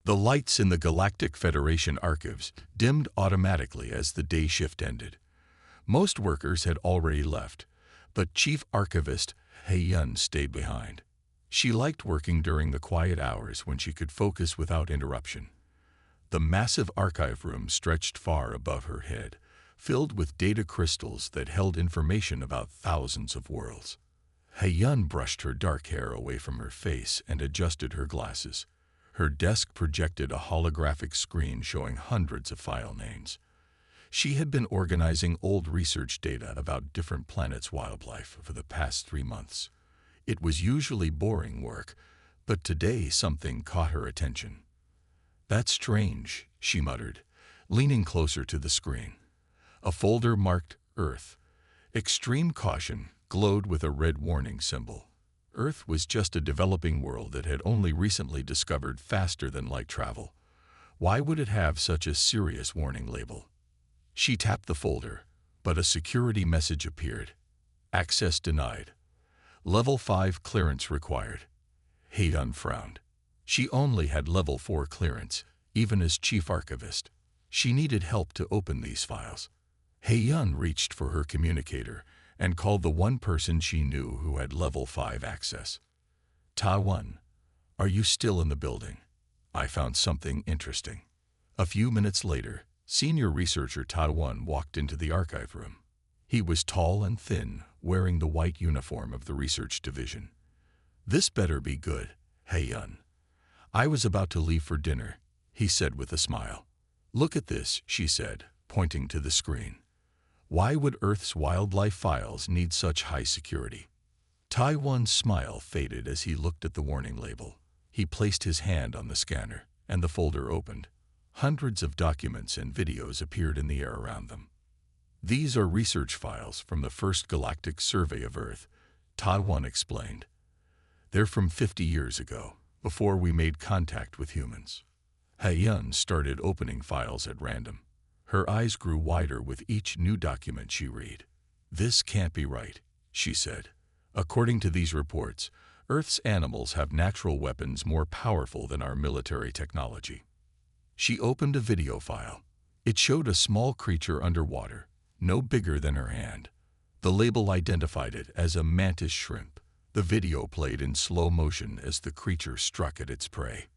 The lights in the Galactic Federation archives dimmed automatically as the day shift ended. Most workers had already left, but Chief Archivist He-Yun stayed behind. She liked working during the quiet hours when she could focus without interruption. The massive archive room stretched far above her head, filled with data crystals that held information about thousands of worlds. He-Yun brushed her dark hair away from her face and adjusted her glasses. Her desk projected a holographic screen showing hundreds of file names. She had been organizing old research data about different planets' wildlife for the past 3 months. It was usually boring work, but today something caught her attention. "That's strange," she muttered, leaning closer to the screen. A folder marked Earth. Extreme caution glowed with a red warning symbol. Earth was just a developing world that had only recently discovered faster than light travel. Why would it have such a serious warning label? She tapped the folder, but a security message appeared. Access denied. Level 5 clearance required. He-Yun frowned. She only had level 4 clearance, even as chief archivist. She needed help to open these files. He-Yun reached for her communicator and called the one person she knew who had level 5 access. "Ta-1, are you still in the building? I found something interesting." A few minutes later, senior researcher Ta-1 walked into the archive room. He was tall and thin, wearing the white uniform of the research division. "This better be good, He-Yun. I was about to leave for dinner," he said with a smile. "Look at this," she said, pointing to the screen. "Why would Earth's wildlife files need such high security?" Tai-1's smile faded as he looked at the warning label. He placed his hand on the scanner, and the folder opened. Hundreds of documents and videos appeared in the air around them. "These are research files from the first galactic survey of Earth," Tai-1 explained. "They're from 50 years ago, before we made contact with humans." He-Yun started opening files at random. Her eyes grew wider with each new document she read. "This can't be right," she said. "According to these reports, Earth's animals have natural weapons more powerful than our military technology." She opened a video file. It showed a small creature underwater, no bigger than her hand. The label identified it as a mantis shrimp. The video played in slow motion as the creature struck at its prey.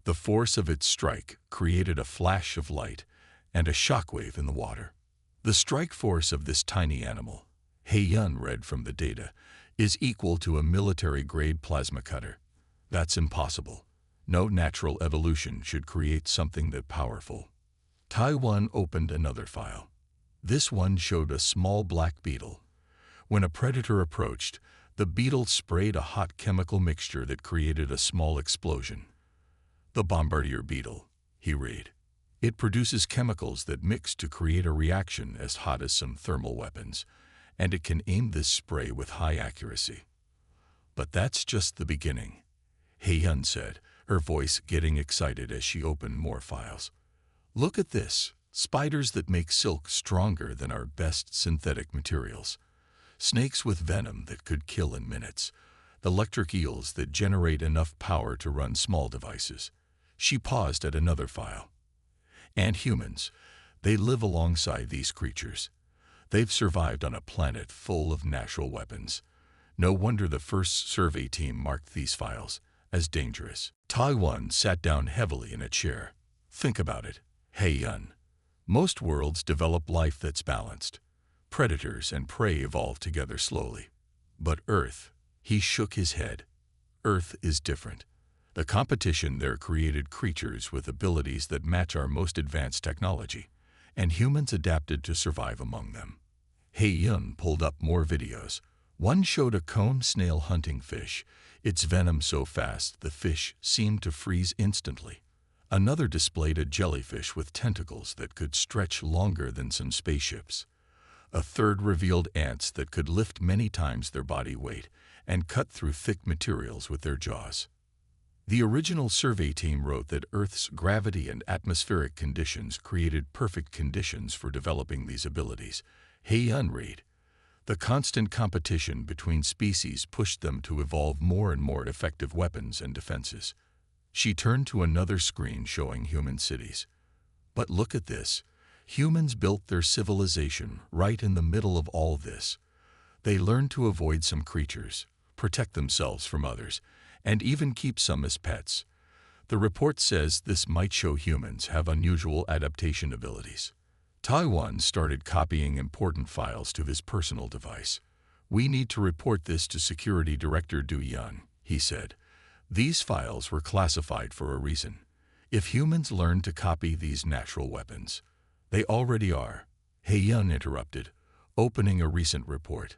The force of its strike created a flash of light and a shockwave in the water. "The strike force of this tiny animal," He-Yun read from the data, "is equal to a military-grade plasma cutter. That's impossible. No natural evolution should create something that powerful." Tai-1 opened another file. This one showed a small black beetle. When a predator approached, the beetle sprayed a hot chemical mixture that created a small explosion. "The bombardier beetle," he read. "It produces chemicals that mix to create a reaction as hot as some thermal weapons, and it can aim this spray with high accuracy." "But that's just the beginning," He-Yun said, her voice getting excited as she opened more files. "Look at this. Spiders that make silk stronger than our best synthetic materials. Snakes with venom that could kill in minutes. Electric eels that generate enough power to run small devices." She paused at another file. "And humans. They live alongside these creatures. They've survived on a planet full of natural weapons. No wonder the first survey team marked these files as dangerous." Tai-1 sat down heavily in a chair. "Think about it, He-Yun. Most worlds develop life that's balanced. Predators and prey evolve together slowly. But Earth," he shook his head, "Earth is different. The competition there created creatures with abilities that match our most advanced technology, and humans adapted to survive among them." He-Yun pulled up more videos. One showed a cone snail hunting fish, its venom so fast the fish seemed to freeze instantly. Another displayed a jellyfish with tentacles that could stretch longer than some spaceships. A third revealed ants that could lift many times their body weight and cut through thick materials with their jaws. The original survey team wrote that Earth's gravity and atmospheric conditions created perfect conditions for developing these abilities. He-Yun read, "The constant competition between species pushed them to evolve more and more effective weapons and defenses." She turned to another screen showing human cities. But look at this. Humans built their civilization right in the middle of all this. They learned to avoid some creatures, protect themselves from others, and even keep some as pets. The report says this might show humans have unusual adaptation abilities. Taiwan started copying important files to his personal device. "We need to report this to Security Director Du Yun," he said. "These files were classified for a reason. If humans learn to copy these natural weapons, they already are." He Yun interrupted, opening a recent report.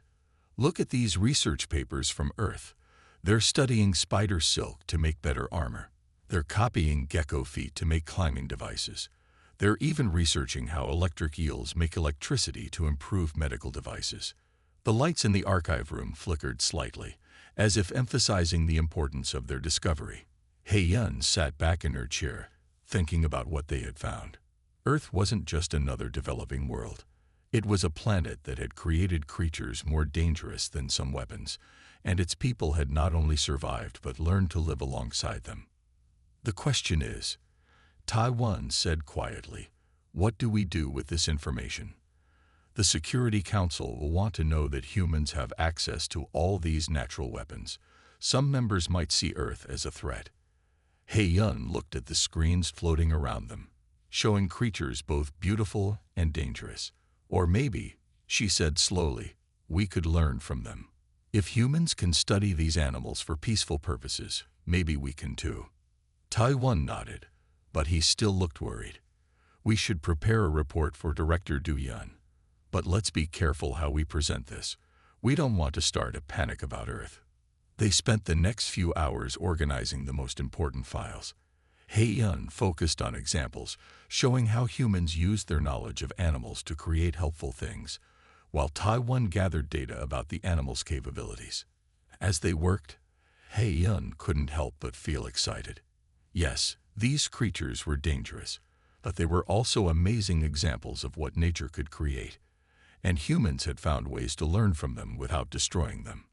"Look at these research papers from Earth. They're studying spider silk to make better armor. They're copying gecko feet to make climbing devices. They're even researching how electric eels make electricity to improve medical devices." The lights in the archive room flickered slightly, as if emphasizing the importance of their discovery. He Yun sat back in her chair, thinking about what they had found. Earth wasn't just another developing world. It was a planet that had created creatures more dangerous than some weapons, and its people had not only survived but learned to live alongside them. "The question is," Taiwan said quietly, "what do we do with this information? The Security Council will want to know that humans have access to all these natural weapons. Some members might see Earth as a threat." He Yun looked at the screens floating around them, showing creatures both beautiful and dangerous. "Or maybe," she said slowly, "we could learn from them. If humans can study these animals for peaceful purposes, maybe we can too." Taiwan nodded, but he still looked worried. "We should prepare a report for Director Du Yun. But let's be careful how we present this. We don't want to start a panic about Earth." They spent the next few hours organizing the most important files. He Yun focused on examples showing how humans used their knowledge of animals to create helpful things, while Taiwan gathered data about the animals' capabilities. As they worked, He Yun couldn't help but feel excited. Yes, these creatures were dangerous, but they were also amazing examples of what nature could create, and humans had found ways to learn from them without destroying them.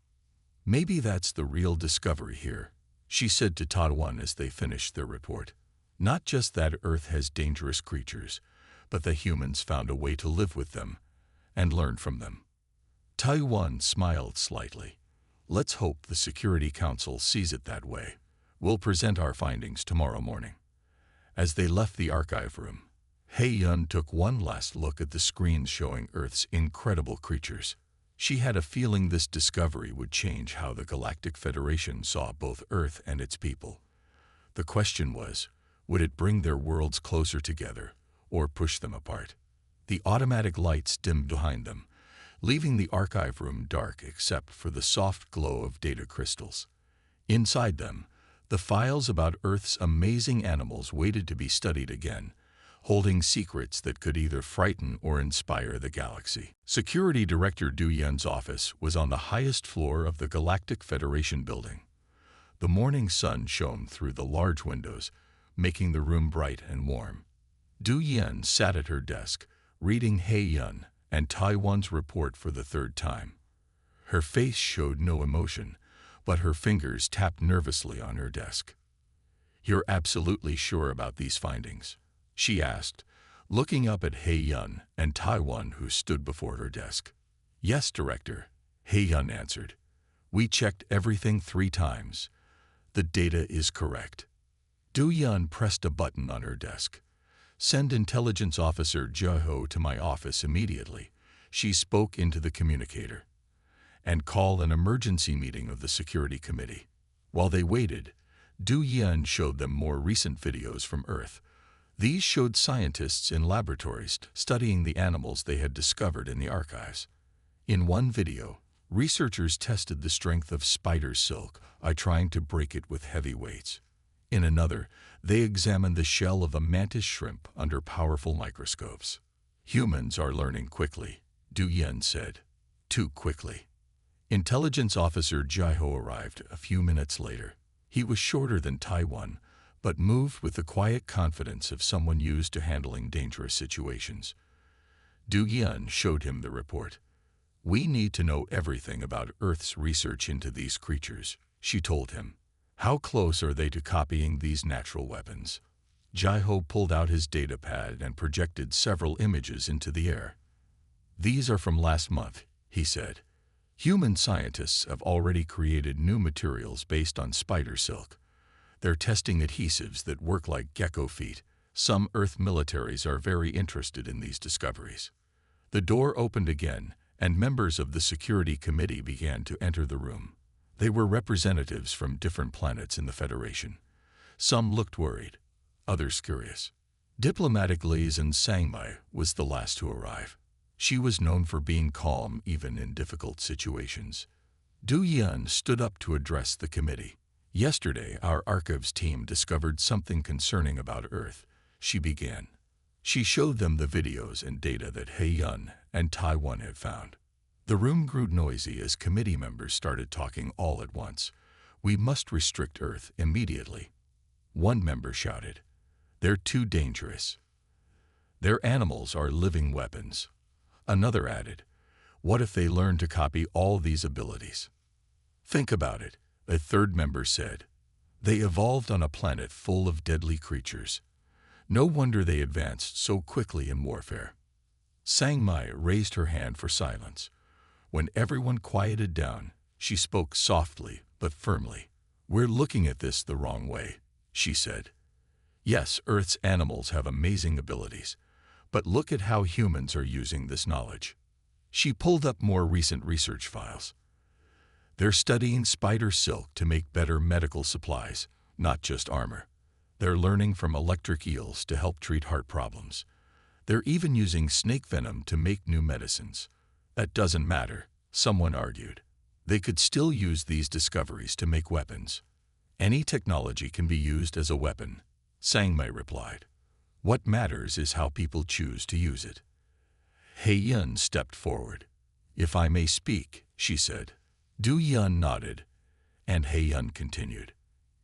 "Maybe that's the real discovery here," she said to Taiwan as they finished their report. "Not just that Earth has dangerous creatures, but that humans found a way to live with them and learn from them." Taiwan smiled slightly. "Let's hope the Security Council sees it that way. We'll present our findings tomorrow morning." As they left the archive room, He Yun took one last look at the screens showing Earth's incredible creatures. She had a feeling this discovery would change how the Galactic Federation saw both Earth and its people. The question was, would it bring their worlds closer together or push them apart? The automatic lights dimmed behind them, leaving the archive room dark except for the soft glow of data crystals. Inside them, the files about Earth's amazing animals waited to be studied again, holding secrets that could either frighten or inspire the galaxy. Security Director Du Yun's office was on the highest floor of the Galactic Federation building. The morning sun shone through the large windows, making the room bright and warm. Du Yun sat at her desk, reading He Yun and Taiwan's report for the third time. Her face showed no emotion, but her fingers tapped nervously on her desk. "You're absolutely sure about these findings?" she asked, looking up at He Yun and Taiwan, who stood before her desk. "Yes, Director," He Yun answered. "We checked everything 3 times. The data is correct." Du Yun pressed a button on her desk. "Send Intelligence Officer Jiaho to my office immediately," she spoke into the communicator, "and call an emergency meeting of the Security Committee." While they waited, Du Yun showed them more recent videos from Earth. These showed scientists in laboratories studying the animals they had discovered in the archives. In one video, researchers tested the strength of spider silk by trying to break it with heavy weights. In another, they examined the shell of a mantis shrimp under powerful microscopes. "Humans are learning quickly," Du Yun said. "Too quickly." Intelligence Officer Jiaho arrived a few minutes later. He was shorter than Taiwan, but moved with the quiet confidence of someone used to handling dangerous situations. Du Yun showed him the report. "We need to know everything about Earth's research into these creatures," she told him. How close are they to copying these natural weapons? Jaiho pulled out his data pad and projected several images into the air. These are from last month, he said. Human scientists have already created new materials based on spider silk. They're testing adhesives that work like gecko feet. Some Earth militaries are very interested in these discoveries. The door opened again, and members of the security committee began to enter the room. They were representatives from different planets in the Federation. Some looked worried, others curious. Diplomatic liaison Sangmai was the last to arrive. She was known for being calm even in difficult situations. Du Yun stood up to address the committee. Yesterday, our archives team discovered something concerning about Earth, she began. She showed them the videos and data that He Yun and Taiwan had found. The room grew noisy as committee members started talking all at once. We must restrict Earth immediately. One member shouted, "They're too dangerous. Their animals are living weapons." Another added, "What if they learn to copy all these abilities?" "Think about it," a third member said. "They evolved on a planet full of deadly creatures. No wonder they advanced so quickly in warfare." Sangmai raised her hand for silence. When everyone quieted down, she spoke softly but firmly. "We're looking at this the wrong way," she said. "Yes, Earth's animals have amazing abilities, but look at how humans are using this knowledge." She pulled up more recent research files. They're studying spider silk to make better medical supplies, not just armor. They're learning from electric eels to help treat heart problems. They're even using snake venom to make new medicines. That doesn't matter, someone argued. They could still use these discoveries to make weapons. Any technology can be used as a weapon, Sangmai replied. What matters is how people choose to use it. He Yun stepped forward. "If I may speak," she said. Du Yun nodded, and He Yun continued.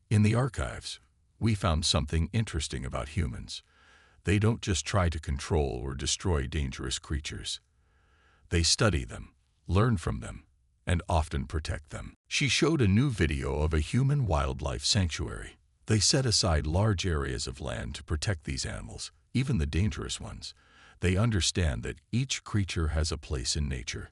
"In the archives, we found something interesting about humans. They don't just try to control or destroy dangerous creatures. They study them, learn from them, and often protect them." She showed a new video of a human wildlife sanctuary. They set aside large areas of land to protect these animals, even the dangerous ones. They understand that each creature has a place in nature.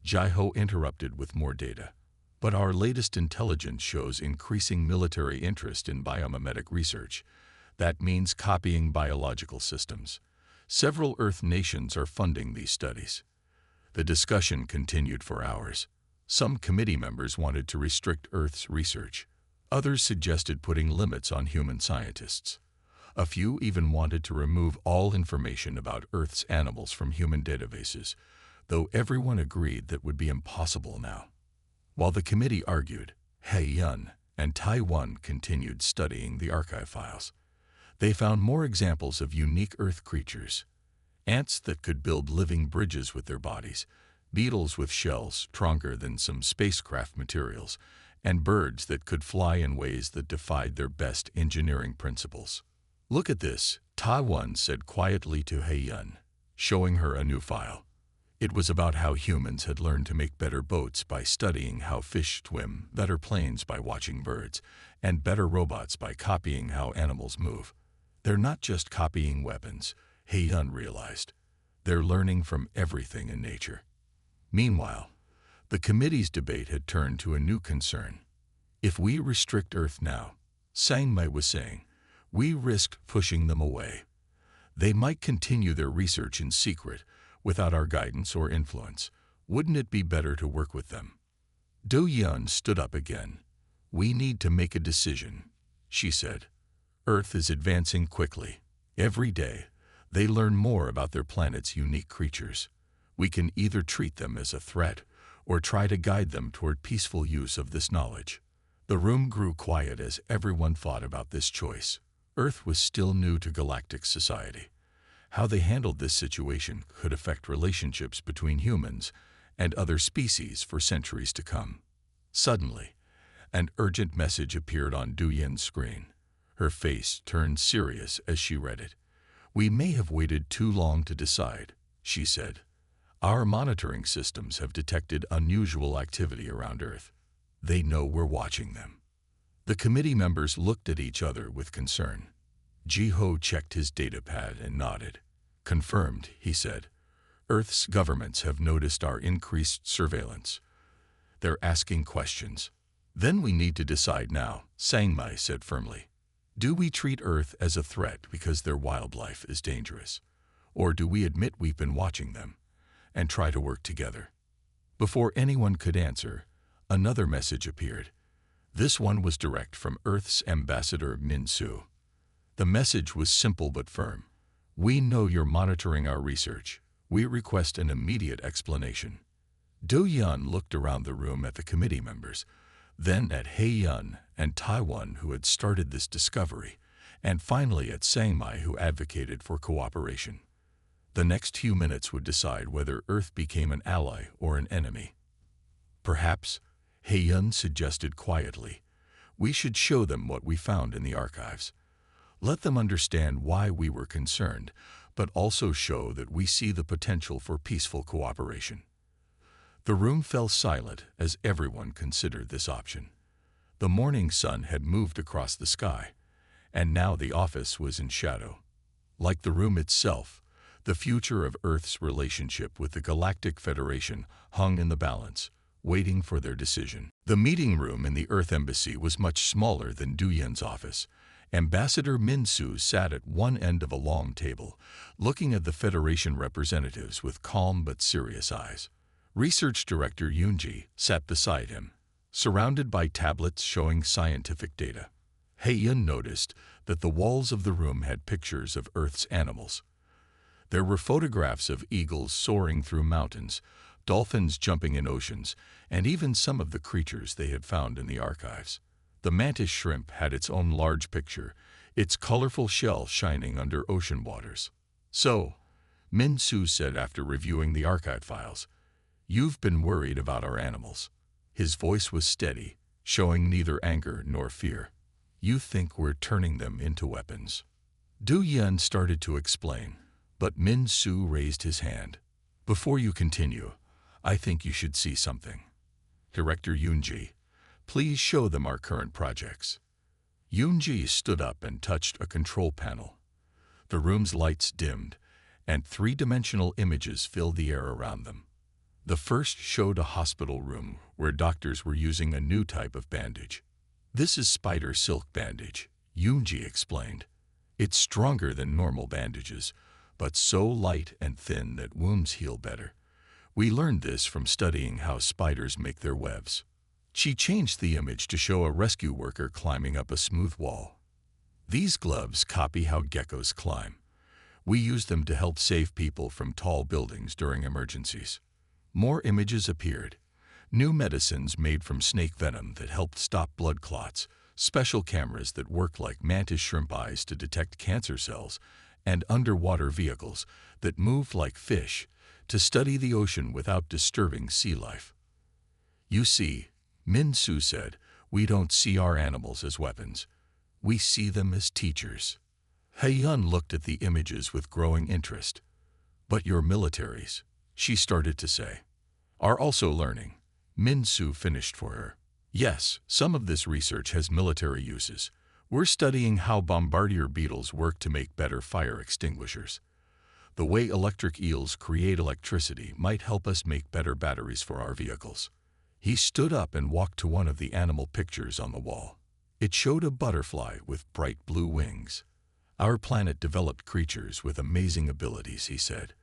Jaiho interrupted with more data. "But our latest intelligence shows increasing military interest in biomimetic research. That means copying biological systems. Several Earth nations are funding these studies." The discussion continued for hours. Some committee members wanted to restrict Earth's research. Others suggested putting limits on human scientists. A few even wanted to remove all information about Earth's animals from human databases, though everyone agreed that would be impossible now. While the committee argued, He Yun and Taiwan continued studying the archive files. They found more examples of unique Earth creatures. Ants that could build living bridges with their bodies, beetles with shells stronger than some spacecraft materials, and birds that could fly in ways that defied their best engineering principles. "Look at this," Taiwan said quietly to He Yun, showing her a new file. It was about how humans had learned to make better boats by studying how fish swim, better planes by watching birds, and better robots by copying how animals move. They're not just copying weapons, He Yun realized. They're learning from everything in nature. Meanwhile, the committee's debate had turned to a new concern. If we restrict Earth now, Sangmai was saying, we risk pushing them away. They might continue their research in secret, without our guidance or influence. Wouldn't it be better to work with them? Du Yun stood up again. "We need to make a decision," she said. "Earth is advancing quickly. Every day, they learn more about their planet's unique creatures. We can either treat them as a threat or try to guide them toward peaceful use of this knowledge." The room grew quiet as everyone thought about this choice. Earth was still new to galactic society. How they handled this situation could affect relationships between humans and other species for centuries to come. Suddenly, an urgent message appeared on Du Yun's screen. Her face turned serious as she read it. "We may have waited too long to decide," she said. "Our monitoring systems have detected unusual activity around Earth. They know we're watching them." The committee members looked at each other with concern. Ji-ho checked his datapad and nodded. "Confirmed," he said. "Earth's governments have noticed our increased surveillance. They're asking questions." "Then we need to decide now," Sang-mai said firmly. "Do we treat Earth as a threat because their wildlife is dangerous? Or do we admit we've been watching them and try to work together?" Before anyone could answer, another message appeared. This one was direct from Earth's ambassador Min-soo. The message was simple but firm. "We know you're monitoring our research. We request an immediate explanation." Do-yeon looked around the room at the committee members, then at Hae-yeon and Taiwan, who had started this discovery, and finally at Sang-mai, who advocated for cooperation. The next few minutes would decide whether Earth became an ally or an enemy. "Perhaps," Hae-yeon suggested quietly, "we should show them what we found in the archives. Let them understand why we were concerned, but also show that we see the potential for peaceful cooperation." The room fell silent as everyone considered this option. The morning sun had moved across the sky, and now the office was in shadow. Like the room itself, the future of Earth's relationship with the Galactic Federation hung in the balance, waiting for their decision. The meeting room in the Earth Embassy was much smaller than Do-yeon's office. Ambassador Min-soo sat at one end of a long table, looking at the Federation representatives with calm but serious eyes. Research Director Yoon-ji sat beside him, surrounded by tablets showing scientific data. Hae-yeon noticed that the walls of the room had pictures of Earth's animals. There were photographs of eagles soaring through mountains, dolphins jumping in oceans, and even some of the creatures they had found in the archives. The mantis shrimp had its own large picture, its colorful shell shining under ocean waters. "So," Min-soo said after reviewing the archive files, "you've been worried about our animals." His voice was steady, showing neither anger nor fear. "You think we're turning them into weapons." Do-yeon started to explain, but Min-soo raised his hand. "Before you continue, I think you should see something. Director Yoon-ji, please show them our current projects." Yoon-ji stood up and touched a control panel. The room's lights dimmed, and three-dimensional images filled the air around them. The first showed a hospital room where doctors were using a new type of bandage. "This is spider silk bandage," Yoon-ji explained. "It's stronger than normal bandages, but so light and thin that wounds heal better. We learned this from studying how spiders make their webs." She changed the image to show a rescue worker climbing up a smooth wall. "These gloves copy how geckos climb. We use them to help save people from tall buildings during emergencies." More images appeared. New medicines made from snake venom that helped stop blood clots, special cameras that worked like mantis shrimp eyes to detect cancer cells, and underwater vehicles that moved like fish to study the ocean without disturbing sea life. "You see," Min-soo said, "we don't see our animals as weapons. We see them as teachers." Hae-yeon looked at the images with growing interest. "But your militaries," she started to say, "are also learning." Min-soo finished for her. "Yes, some of this research has military uses. We're studying how bombardier beetles work to make better fire extinguishers. The way electric eels create electricity might help us make better batteries for our vehicles." He stood up and walked to one of the animal pictures on the wall. It showed a butterfly with bright blue wings. "Our planet developed creatures with amazing abilities," he said.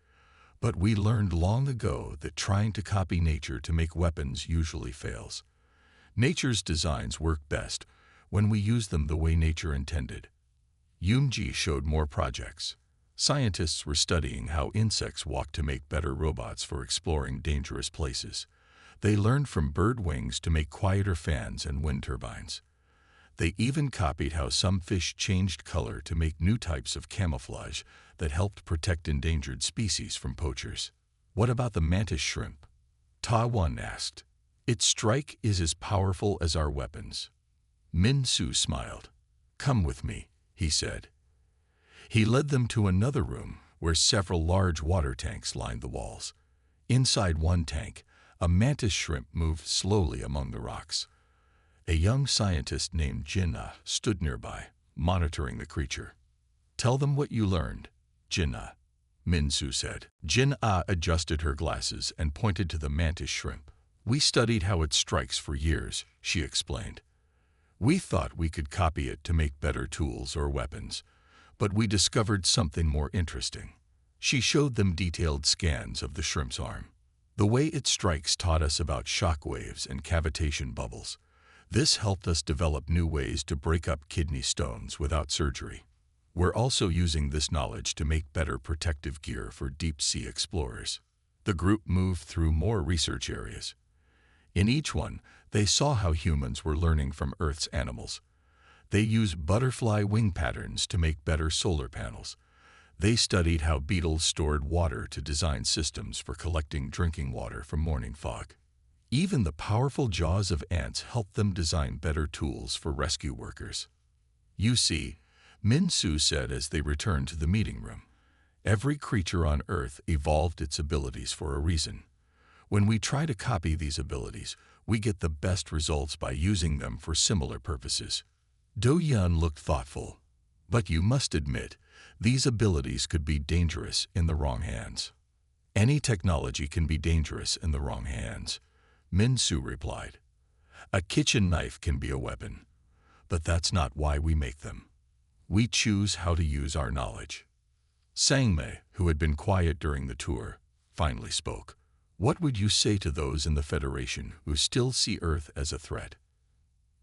"But we learned long ago that trying to copy nature to make weapons usually fails. Nature's designs work best when we use them the way nature intended." Yoon-ji showed more projects. Scientists were studying how insects walk to make better robots for exploring dangerous places. They learned from bird wings to make quieter fans and wind turbines. They even copied how some fish changed color to make new types of camouflage that helped protect endangered species from poachers. "What about the mantis shrimp?" Taiwan asked. "Its strike is as powerful as our weapons." Min-soo smiled. "Come with me," he said. He led them to another room where several large water tanks lined the walls. Inside one tank, a mantis shrimp moved slowly among the rocks. A young scientist named Jinnah stood nearby, monitoring the creature. "Tell them what you learned, Jinnah," Minsu said. Jinnah adjusted her glasses and pointed to the mantis shrimp. "We studied how it strikes for years," she explained. "We thought we could copy it to make better tools or weapons, but we discovered something more interesting." She showed them detailed scans of the shrimp's arm. "The way it strikes taught us about shock waves and cavitation bubbles. This helped us develop new ways to break up kidney stones without surgery. We're also using this knowledge to make better protective gear for deep-sea explorers." The group moved through more research areas. In each one, they saw how humans were learning from Earth's animals. They used butterfly wing patterns to make better solar panels. They studied how beetles stored water to design systems for collecting drinking water from morning fog. Even the powerful jaws of ants helped them design better tools for rescue workers. "You see," Minsu said as they returned to the meeting room, "every creature on Earth evolved its abilities for a reason. When we try to copy these abilities, we get the best results by using them for similar purposes." Do Yun looked thoughtful. "But you must admit, these abilities could be dangerous in the wrong hands." "Any technology can be dangerous in the wrong hands," Minsu replied. "A kitchen knife can be a weapon, but that's not why we make them. We choose how to use our knowledge." Sangmei, who had been quiet during the tour, finally spoke. "What would you say to those in the Federation who still see Earth as a threat?"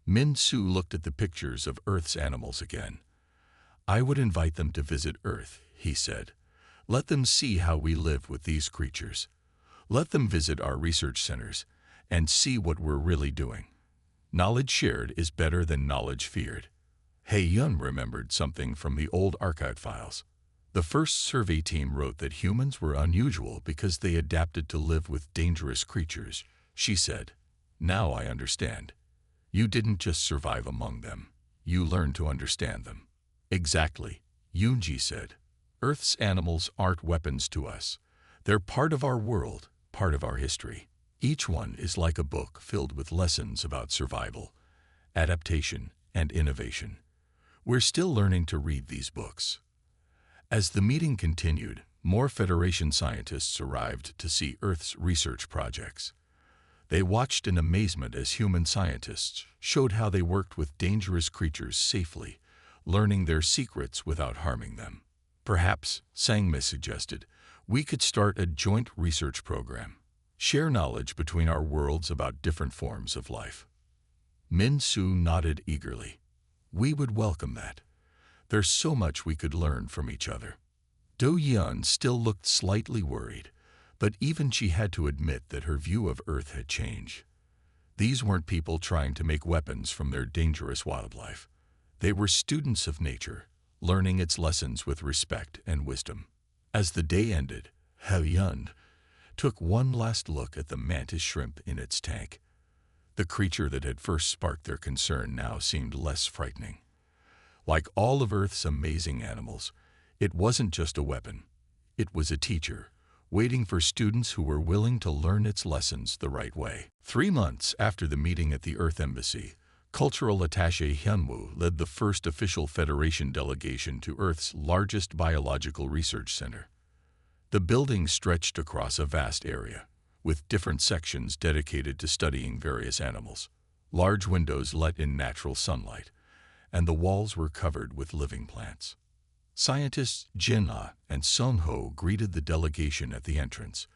Minsu looked at the pictures of Earth's animals again. "I would invite them to visit Earth," he said. "Let them see how we live with these creatures. Let them visit our research centers and see what we're really doing. Knowledge shared is better than knowledge feared." Yun remembered something from the old archive files. The first survey team wrote that humans were unusual because they adapted to live with dangerous creatures. She said, "Now I understand. You didn't just survive among them. You learned to understand them." "Exactly," Yunji said. "Earth's animals aren't weapons to us. They're part of our world, part of our history. Each one is like a book filled with lessons about survival, adaptation, and innovation. We're still learning to read these books." As the meeting continued, more Federation scientists arrived to see Earth's research projects. They watched in amazement as human scientists showed how they worked with dangerous creatures safely, learning their secrets without harming them. "Perhaps," Sangmei suggested, "we could start a joint research program. Share knowledge between our worlds about different forms of life." Minsu nodded eagerly. "We would welcome that. There's so much we could learn from each other." Do Yun still looked slightly worried, but even she had to admit that her view of Earth had changed. These weren't people trying to make weapons from their dangerous wildlife. They were students of nature, learning its lessons with respect and wisdom. As the day ended, Yun took one last look at the mantis shrimp in its tank. The creature that had first sparked their concern now seemed less frightening. Like all of Earth's amazing animals, it wasn't just a weapon. It was a teacher, waiting for students who were willing to learn its lessons the right way. 3 months after the meeting at the Earth Embassy, Cultural Attaché Hyunwoo led the first official Federation delegation to Earth's largest biological research center. The building stretched across a vast area, with different sections dedicated to studying various animals. Large windows let in natural sunlight, and the walls were covered with living plants. Scientists Jinnah and Sung-ho greeted the delegation at the entrance.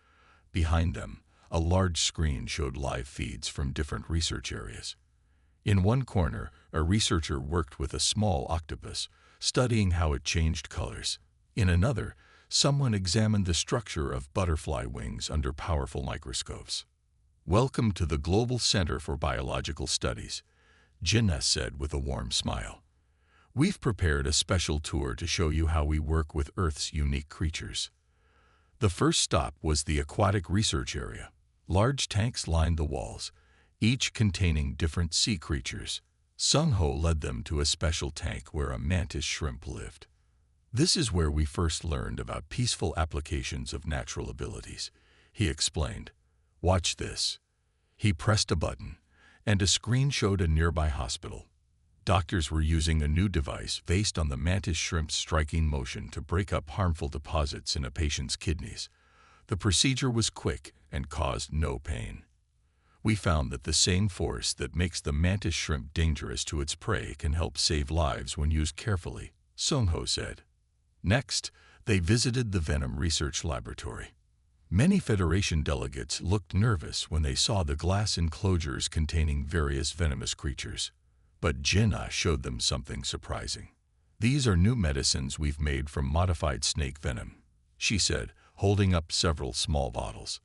Behind them, a large screen showed live feeds from different research areas. In one corner, a researcher worked with a small octopus, studying how it changed colors. In another, someone examined the structure of butterfly wings under powerful microscopes. "Welcome to the Global Center for Biological Studies," Jinnah said with a warm smile. "We've prepared a special tour to show you how we work with Earth's unique creatures." The first stop was the aquatic research area. Large tanks lined the walls, each containing different sea creatures. Sung-ho led them to a special tank where a mantis shrimp lived. "This is where we first learned about peaceful applications of natural abilities," he explained. "Watch this." He pressed a button, and a screen showed a nearby hospital. Doctors were using a new device based on the mantis shrimp's striking motion to break up harmful deposits in a patient's kidneys. The procedure was quick and caused no pain. We found that the same force that makes the mantis shrimp dangerous to its prey can help save lives when used carefully, Sung-ho said. Next, they visited the Venom Research Laboratory. Many Federation delegates looked nervous when they saw the glass enclosures containing various venomous creatures. But Jin-Ah showed them something surprising. "These are new medicines we've made from modified snake venom," she said, holding up several small bottles.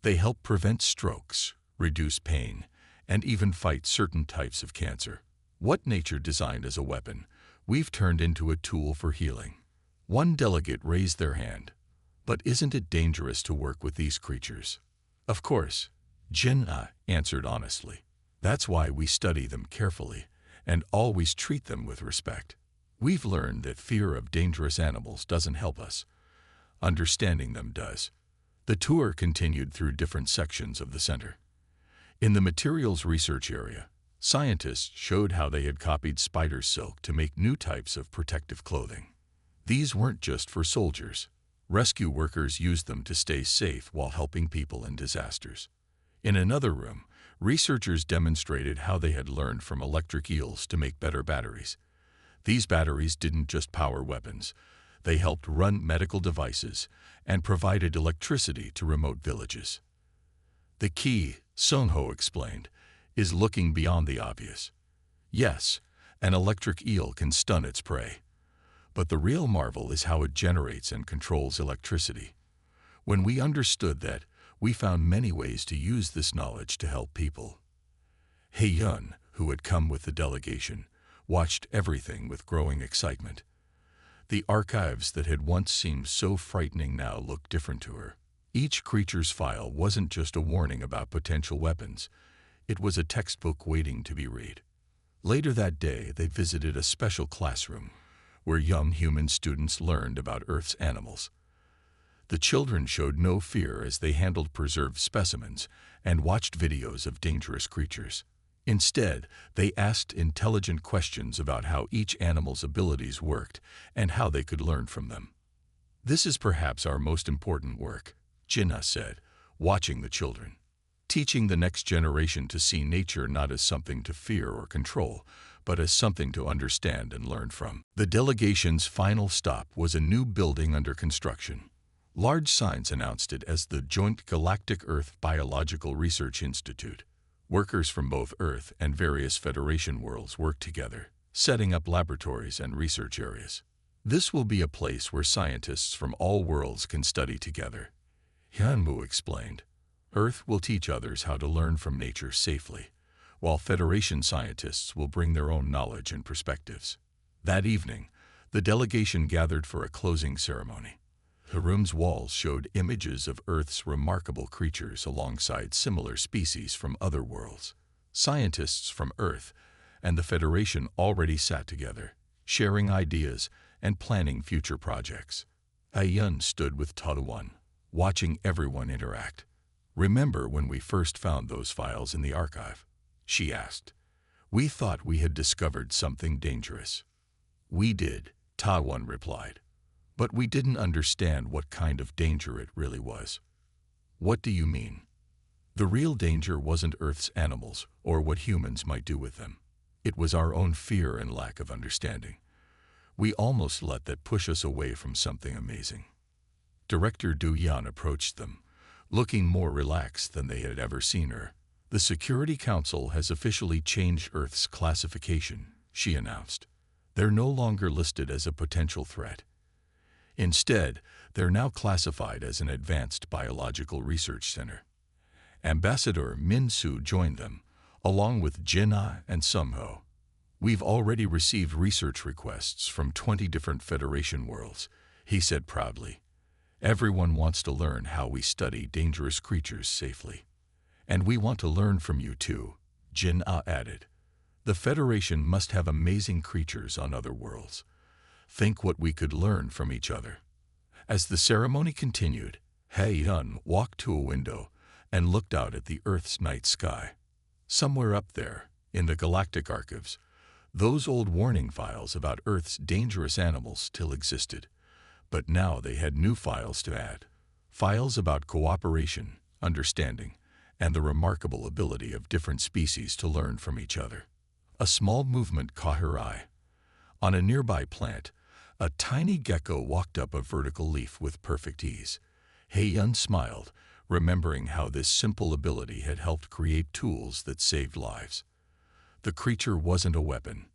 "They help prevent strokes, reduce pain, and even fight certain types of cancer. What nature designed as a weapon, we've turned into a tool for healing." One delegate raised their hand. "But isn't it dangerous to work with these creatures?" "Of course," Jin-Ah answered honestly. "That's why we study them carefully and always treat them with respect. We've learned that fear of dangerous animals doesn't help us. Understanding them does." The tour continued through different sections of the center. In the materials research area, scientists showed how they had copied spider silk to make new types of protective clothing. These weren't just for soldiers. Rescue workers used them to stay safe while helping people in disasters. In another room, researchers demonstrated how they had learned from electric eels to make better batteries. These batteries didn't just power weapons. They helped run medical devices and provided electricity to remote villages. "The key," Sung-ho explained, "is looking beyond the obvious. Yes, an electric eel can stun its prey. But the real marvel is how it generates and controls electricity. When we understood that, we found many ways to use this knowledge to help people." Hae-yun, who had come with the delegation, watched everything with growing excitement. The archives that had once seemed so frightening now looked different to her. Each creature's file wasn't just a warning about potential weapons. It was a textbook waiting to be read. Later that day, they visited a special classroom where young human students learned about Earth's animals. The children showed no fear as they handled preserved specimens and watched videos of dangerous creatures. Instead, they asked intelligent questions about how each animal's abilities worked and how they could learn from them. "This is perhaps our most important work," Jin-Ah said, watching the children. "Teaching the next generation to see nature not as something to fear or control, but as something to understand and learn from." The delegation's final stop was a new building under construction. Large signs announced it as the Joint Galactic Earth Biological Research Institute. Workers from both Earth and various Federation worlds worked together, setting up laboratories and research areas. "This will be a place where scientists from all worlds can study together," Hyunwoo explained. "Earth will teach others how to learn from nature safely, while Federation scientists will bring their own knowledge and perspectives." That evening, the delegation gathered for a closing ceremony. The room's walls showed images of Earth's remarkable creatures alongside similar species from other worlds. Scientists from Earth and the Federation already sat together, sharing ideas and planning future projects. Hae-yun stood with Tae-won, watching everyone interact. "Remember when we first found those files in the archive?" she asked. "We thought we had discovered something dangerous." "We did," Tae-won replied. "But we didn't understand what kind of danger it really was." "What do you mean?" "The real danger wasn't Earth's animals or what humans might do with them. It was our own fear and lack of understanding. We almost let that push us away from something amazing." Director Du-yan approached them, looking more relaxed than they had ever seen her. "The Security Council has officially changed Earth's classification," she announced. "They're no longer listed as a potential threat. Instead, they're now classified as an advanced biological research center." Ambassador Min-soo joined them, along with Jin-ah and Sung-ho. "We've already received research requests from 20 different Federation worlds," he said proudly. "Everyone wants to learn how we study dangerous creatures safely. And we want to learn from you too," Jin-ah added. "The Federation must have amazing creatures on other worlds. Think what we could learn from each other." As the ceremony continued, Hae-yun walked to a window and looked out at the Earth's night sky. Somewhere up there, in the Galactic archives, those old warning files about Earth's dangerous animals still existed. But now they had new files to add. Files about cooperation, understanding, and the remarkable ability of different species to learn from each other. A small movement caught her eye. On a nearby plant, a tiny gecko walked up a vertical leaf with perfect ease. Hei-yun smiled, remembering how this simple ability had helped create tools that saved lives. The creature wasn't a weapon.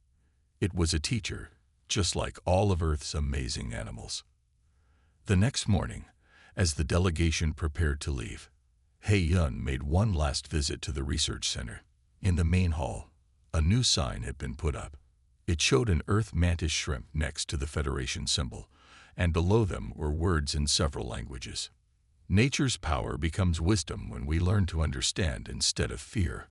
It was a teacher, just like all of Earth's amazing animals. The next morning, as the delegation prepared to leave, Hei-yun made one last visit to the research center. In the main hall, a new sign had been put up. It showed an earth mantis shrimp next to the Federation symbol, and below them were words in several languages. Nature's power becomes wisdom when we learn to understand instead of fear.